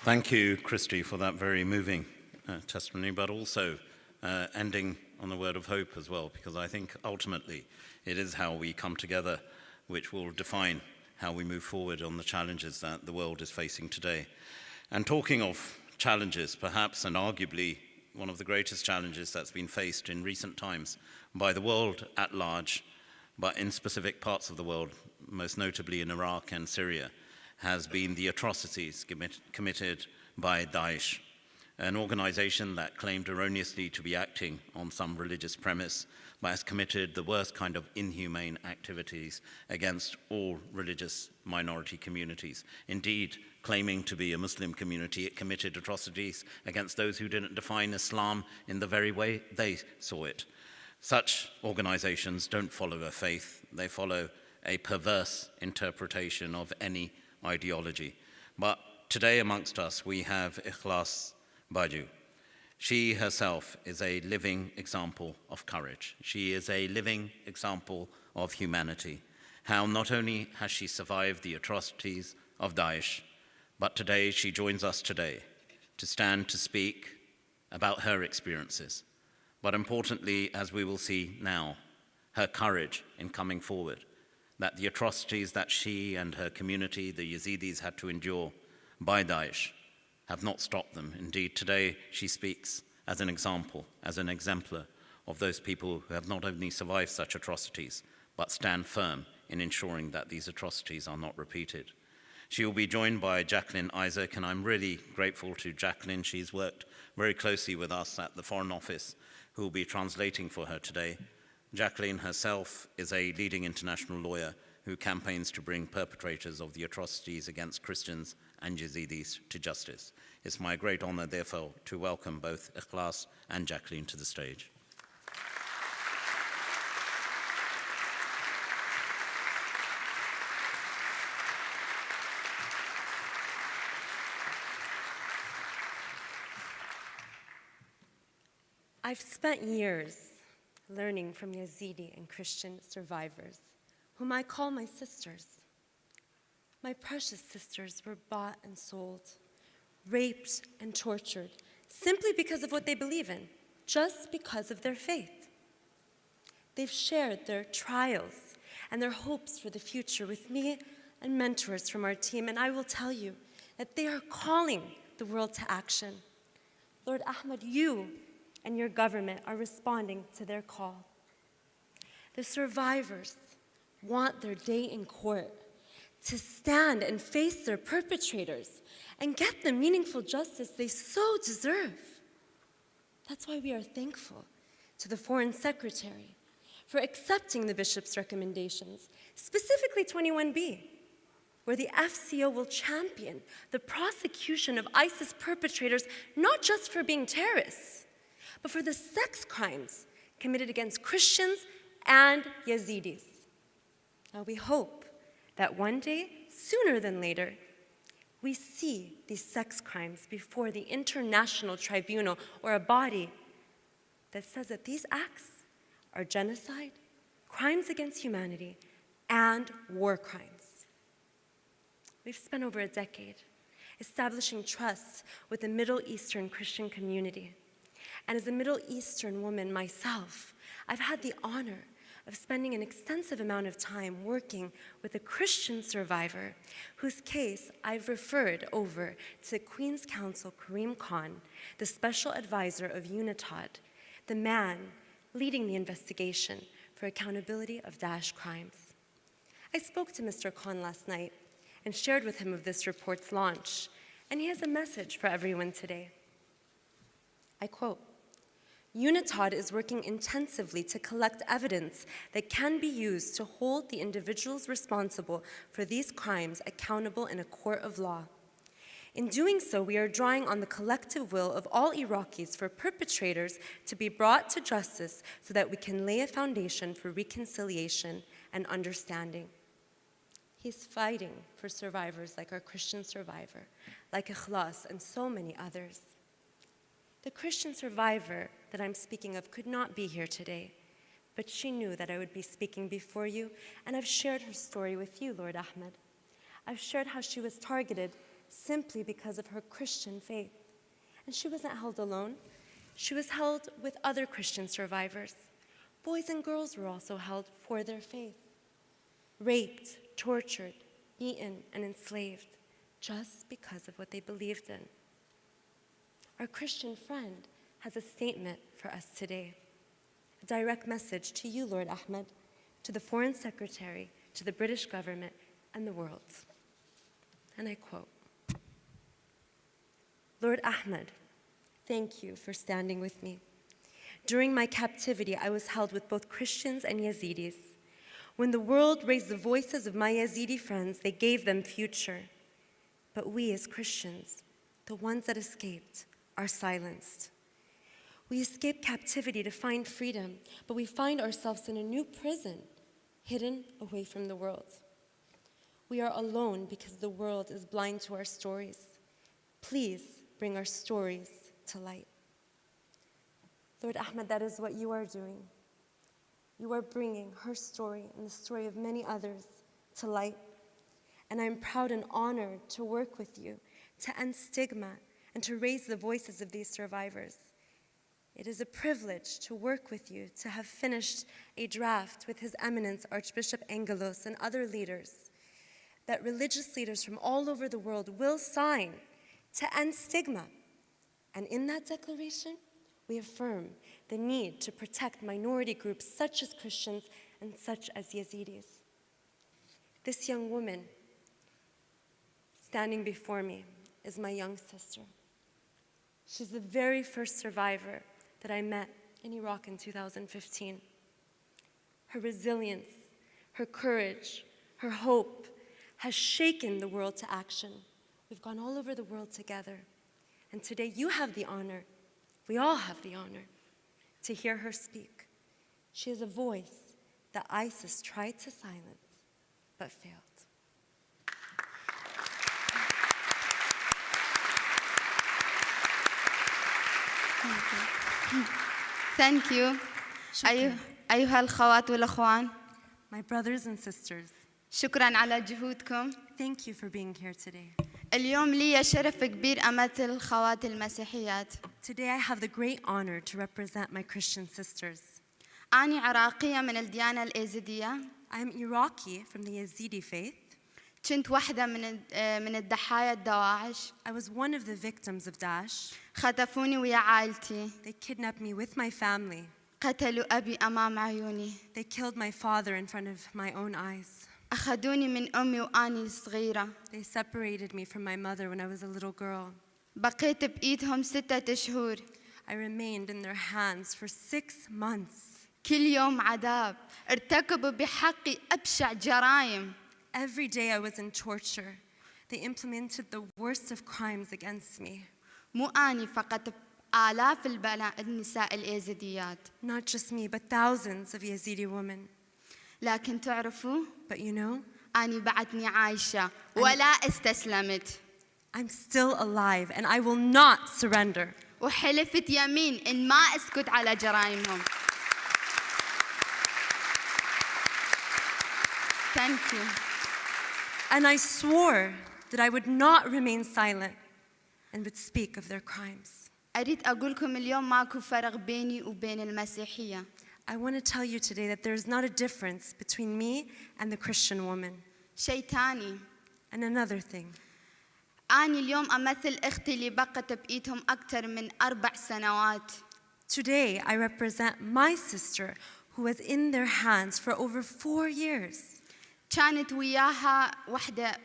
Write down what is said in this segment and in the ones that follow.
Thank you, Christy, for that very moving testimony, but also ending on the word of hope as well, because I think ultimately it is how we come together which will define how we move forward on the challenges that the world is facing today. And talking of challenges, perhaps and arguably one of the greatest challenges that's been faced in recent times by the world at large, but in specific parts of the world, most notably in Iraq and Syria, has been the atrocities committed by Daesh, an organization that claimed erroneously to be acting on some religious premise, but has committed the worst kind of inhumane activities against all religious minority communities. Indeed, claiming to be a Muslim community, it committed atrocities against those who didn't define Islam in the very way they saw it. Such organizations don't follow a faith, they follow a perverse interpretation of any ideology. But today amongst us we have Ekhlas Bajoo. She herself is a living example of courage. She is a living example of humanity. How not only has she survived the atrocities of Daesh, but today she joins us today to stand to speak about her experiences. But importantly, as we will see now, her courage in coming forward, that the atrocities that she and her community, the Yazidis, had to endure by Daesh have not stopped them. Indeed, today she speaks as an example, as an exemplar of those people who have not only survived such atrocities, but stand firm in ensuring that these atrocities are not repeated. She will be joined by Jacqueline Isaac, and I'm really grateful to Jacqueline. She's worked very closely with us at the Foreign Office, who will be translating for her today. Jacqueline herself is a leading international lawyer who campaigns to bring perpetrators of the atrocities against Christians and Yazidis to justice. It's my great honor, therefore, to welcome both Ekhlas and Jacqueline to the stage. I've spent years learning from Yazidi and Christian survivors, whom I call my sisters. My precious sisters were bought and sold, raped and tortured, simply because of what they believe in, just because of their faith. They've shared their trials and their hopes for the future with me and mentors from our team, and I will tell you that they are calling the world to action. Lord Ahmed, you and your government are responding to their call. The survivors want their day in court to stand and face their perpetrators and get the meaningful justice they so deserve. That's why we are thankful to the Foreign Secretary for accepting the bishop's recommendations, specifically 21B, where the FCO will champion the prosecution of ISIS perpetrators, not just for being terrorists, but for the sex crimes committed against Christians and Yazidis. Now we hope that one day, sooner than later, we see these sex crimes before the International Tribunal, or a body that says that these acts are genocide, crimes against humanity, and war crimes. We've spent over a decade establishing trust with the Middle Eastern Christian community. And as a Middle Eastern woman myself, I've had the honor of spending an extensive amount of time working with a Christian survivor whose case I've referred over to Queen's Counsel Karim Khan, the special advisor of UNITAD, the man leading the investigation for accountability of Daesh crimes. I spoke to Mr. Khan last night and shared with him of this report's launch, and he has a message for everyone today. I quote, UNITAD is working intensively to collect evidence that can be used to hold the individuals responsible for these crimes accountable in a court of law. In doing so, we are drawing on the collective will of all Iraqis for perpetrators to be brought to justice so that we can lay a foundation for reconciliation and understanding. He's fighting for survivors like our Christian survivor, like Ekhlas and so many others. The Christian survivor that I'm speaking of could not be here today, but she knew that I would be speaking before you, and I've shared her story with you, Lord Ahmed. I've shared how she was targeted simply because of her Christian faith. And she wasn't held alone. She was held with other Christian survivors. Boys and girls were also held for their faith, raped, tortured, beaten, and enslaved just because of what they believed in. Our Christian friend has a statement for us today, a direct message to you, Lord Ahmed, to the Foreign Secretary, to the British government, and the world. And I quote, Lord Ahmed, thank you for standing with me. During my captivity, I was held with both Christians and Yazidis. When the world raised the voices of my Yazidi friends, they gave them future. But we as Christians, the ones that escaped, are silenced. We escaped captivity to find freedom, but we find ourselves in a new prison, hidden away from the world. We are alone because the world is blind to our stories. Please bring our stories to light. Lord Ahmed, that is what you are doing. You are bringing her story and the story of many others to light. And I'm proud and honored to work with you, to end stigma, and to raise the voices of these survivors. It is a privilege to work with you, to have finished a draft with His Eminence Archbishop Angelos and other leaders that religious leaders from all over the world will sign to end stigma. And in that declaration, we affirm the need to protect minority groups such as Christians and such as Yazidis. This young woman standing before me is my young sister. She's the very first survivor that I met in Iraq in 2015. Her resilience, her courage, her hope has shaken the world to action. We've gone all over the world together. And today you have the honor, we all have the honor, to hear her speak. She is a voice that ISIS tried to silence, but failed. Thank you. أيها الخوات والأخوان. My brothers and sisters, شكراً على جهودكم. thank you for being here today. اليوم لي شرف كبير أمثل الخوات المسيحيات. Today I have the great honor to represent my Christian sisters. أنا عراقية من الديانة الإيزيدية. I am Iraqi from the Yazidi faith. كنت واحدة من الضحايا الدواعش. I was one of the victims of Daesh. خطفوني ويا عائلتي. They kidnapped me with my family. قتلوا أبي أمام عيوني. They killed my father in front of my own eyes. أخذوني من أمي وأني صغيرة. They separated me from my mother when I was a little girl. بقيت بإيدهم 6 شهور. I remained in their hands for 6 months. كل يوم عذاب. ارتكبوا بحقي أبشع جرائم. Every day I was in torture. They implemented the worst of crimes against me. مو أني فقط آلاف النساء الإيزيديات. Not just me, but thousands of Yazidi women. لكن تعرفوا But you know, أني بعدني عايشة ولا استسلمت. I'm still alive and I will not surrender. وحلفت يمين إن ما أسكت على جرائمهم. Thank you. And I swore that I would not remain silent and would speak of their crimes. أريد أقولكم اليوم ماكو فرق بيني وبين المسيحية. I want to tell you today that there is not a difference between me and the Christian woman. شيء تاني. And another thing, أنا اليوم أمثل أختي اللي بقت بإيدهم أكثر من 4 سنوات. today I represent my sister who was in their hands for over 4 years. كانت وياها واحدة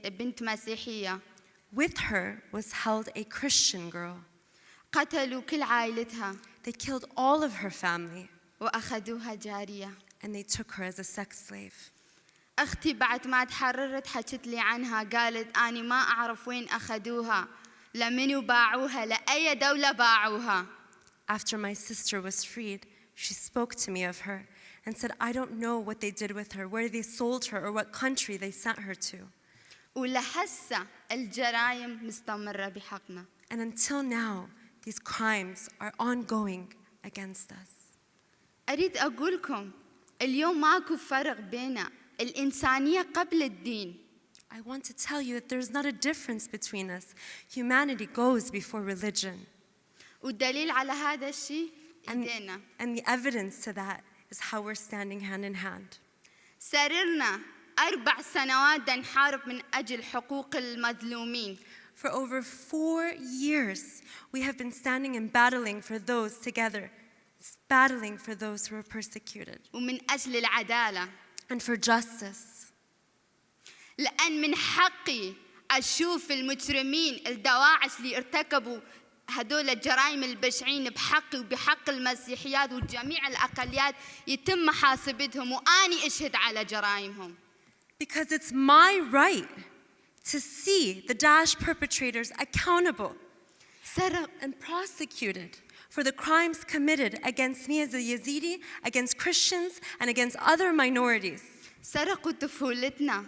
بنت مسيحية. With her was held a Christian girl. قتلوا كل عائلتها. They killed all of her family وأخذوها جارية. and they took her as a sex slave. أختي بعد ما تحررت حكت لي عنها قالت أنا ما أعرف وين أخذوها لمنو باعوها لأي دولة باعوها. After my sister was freed, she spoke to me of her and said, I don't know what they did with her, where they sold her, or what country they sent her to. ولهسه الجرائم مستمرة بحقنا. And until now, these crimes are ongoing against us. أريد أقولكم اليوم ماكو فرق بين الإنسانية قبل الدين. I want to tell you that there's not a difference between us. Humanity goes before religion. والدليل على هذا الشيء إيدينا. And the evidence to that is how we're standing hand in hand. سررنا 4 سنوات نحارب من أجل حقوق المظلومين. For over 4 years, we have been standing and battling for those together, battling for those who are persecuted. ومن أجل العدالة. And for justice. لأن من حقي أشوف المجرمين الدواعش اللي ارتكبوا هدول الجرائم البشعين بحقي وبحق المسيحيات وجميع الأقليات يتم محاسبتهم وأني أشهد على جرائمهم. Because it's my right to see the Daesh perpetrators accountable and prosecuted for the crimes committed against me as a Yazidi, against Christians, and against other minorities. سرقوا طفولتنا.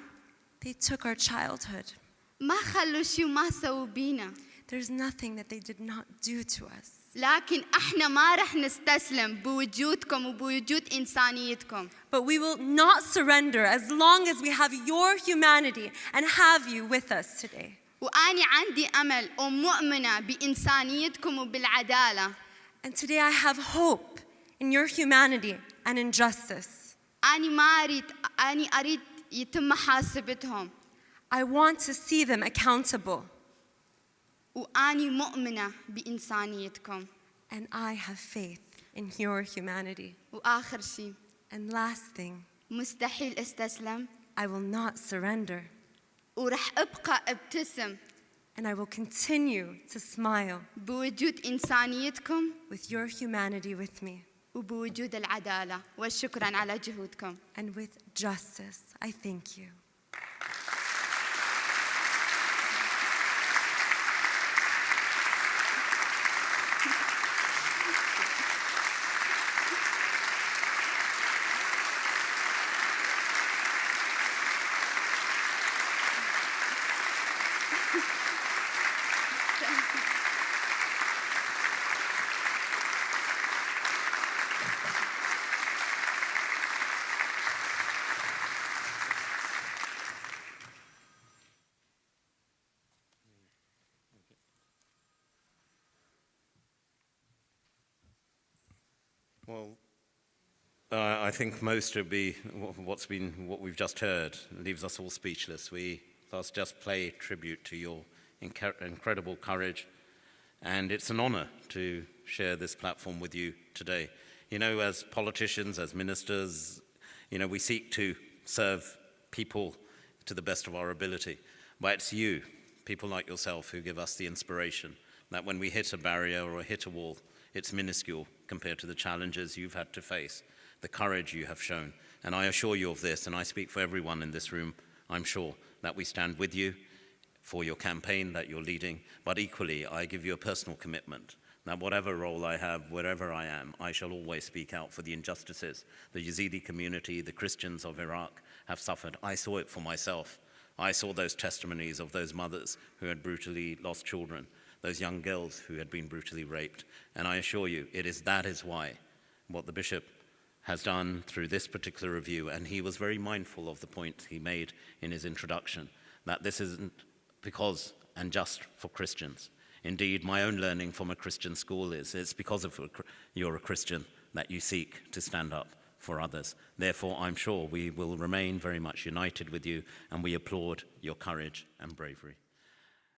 They took our childhood. ما خلوا شيء وما سووا بينا. There's nothing that they did not do to us. لكن احنا ما رح نستسلم بوجودكم وبوجود إنسانيتكم. But we will not surrender as long as we have your humanity and have you with us today. وأني عندي أمل ومؤمنة بإنسانيتكم وبالعدالة. And today I have hope in your humanity and in justice. أني أريد يتم محاسبتهم. I want to see them accountable. وأني مؤمنة بإنسانيتكم. And I have faith in your humanity. وآخر شيء. And last thing, مستحيل استسلم. I will not surrender. ورح أبقى ابتسم. And I will continue to smile بوجود إنسانيتكم. with your humanity with me. وبوجود العدالة. وشكراً على جهودكم. And with justice, I thank you. Well, I think most of what we've just heard leaves us all speechless. We thus just pay tribute to your incredible courage, and it's an honor to share this platform with you today. You know, as politicians, as ministers, you know, we seek to serve people to the best of our ability. But it's you, people like yourself, who give us the inspiration that when we hit a barrier or hit a wall, it's minuscule compared to the challenges you've had to face, the courage you have shown. And I assure you of this, and I speak for everyone in this room, I'm sure, that we stand with you for your campaign that you're leading, but equally, I give you a personal commitment that whatever role I have, wherever I am, I shall always speak out for the injustices the Yazidi community, the Christians of Iraq have suffered. I saw it for myself. I saw those testimonies of those mothers who had brutally lost children, those young girls who had been brutally raped. And I assure you, that is why what the bishop has done through this particular review, and he was very mindful of the point he made in his introduction, that this isn't because and just for Christians. Indeed, my own learning from a Christian school it's because you're a Christian that you seek to stand up for others. Therefore, I'm sure we will remain very much united with you, and we applaud your courage and bravery.